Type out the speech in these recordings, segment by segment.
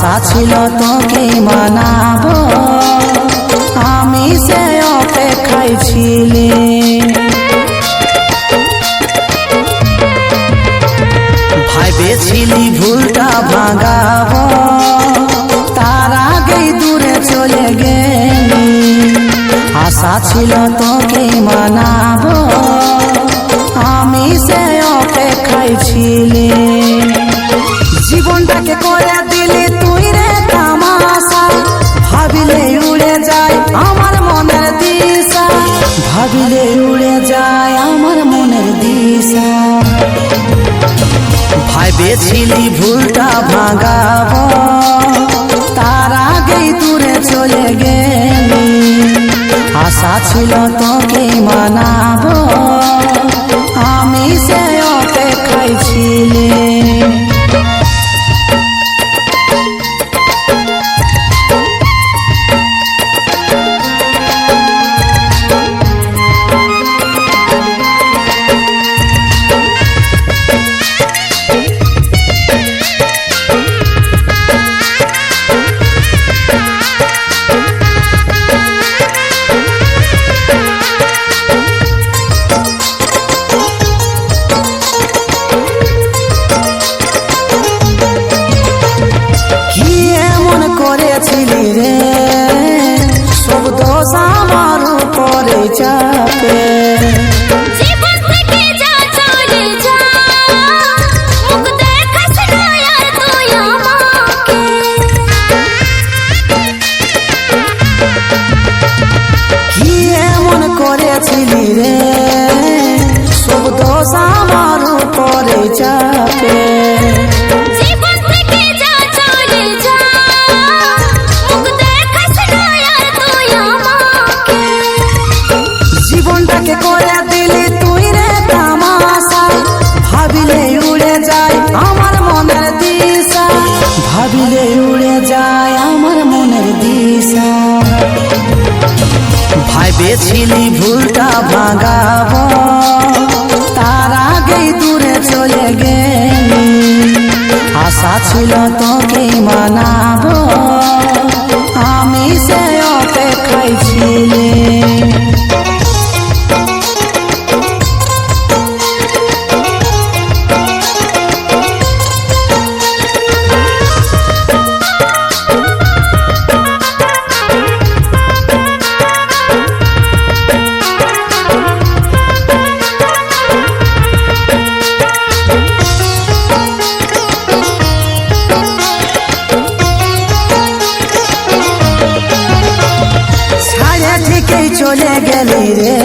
আশা ছিল তোকে মানাবো, আমি সে অপেক্ষায় ছিলি। ভেবেছিলি ভুলটা ভাঙাবো, তার আগেই দূরে চলে গেলি। আশা ছিল তোকে মানাবো, আমি সে অপেক্ষায় ছিলি। জীবনটাকে করে দিলি তুই রে তামাশা, ভাবিলে উড়ে যায় আমার মনের দিশা, ভাবিলে উড়ে যায় আমার মনের দিশা। ভেবেছিলি ভুলটা ভাঙাবো, তার আগেই দূরে চলে গেলি। আশা ছিল তোকে মানাবো, আমি সে অপেক্ষায় ছিলি। করেছিলি রে সব দোষ আমার উপরে চাপে, জীবন থেকে যা চলে যা, মুখ দেখাস না আর তুই আমাকে। কি এমন করেছিলি রে সব দোষ আমার উপরে চাপে, জীবনটাকে করে দিলি তুই রে তামাশা, ভাবিলে উড়ে যায় আমার মনের দিশা, ভাবিলে উড়ে যায় আমার মনের দিশা। ভেবেছিলি ভুলটা ভাঙাবো, তার আগেই দূরে চলে গেলি। আশা ছিল তোকে মানাবো, আমি সে অপেক্ষায় ছিলি। ঠিকই চলে গেলি রে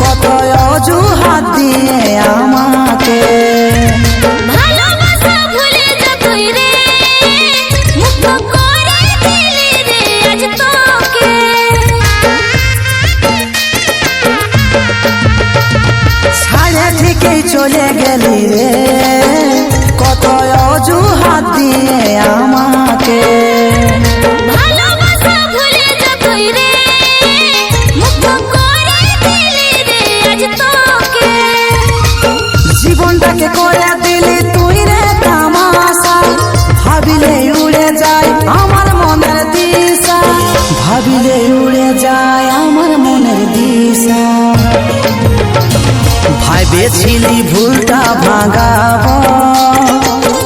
কত অজুহাত দিয়ে আমাকে, ভালোবাসা ভুলে যা তুই রে, মুক্ত করে দিলি রে আজ তোকে। ছাড়ে ঠিকই চলে গেলি রে কত অজুহাত দিয়ে আমাকে, জীবনটাকে করে দিলি তুই রে তামাশা, ভাবিলে উড়ে যায় আমার মনের দিশা, ভাবিলে উড়ে যায় আমার মনের দিশা। ভেবেছিলি ভুলটা ভাঙাবো,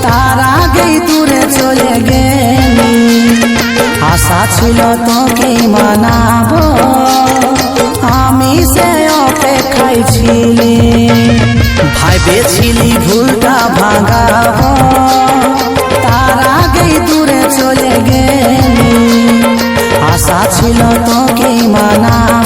তার আগেই দূরে চলে গেলি। আশা ছিল তোকে মানাবো, আমি সে অপেক্ষায় ছিলি। ভেবেছিলি ভুলটা ভাঙাবো, তার আগেই দূরে চলে গেলি। আশা ছিল তোকে মানাবো,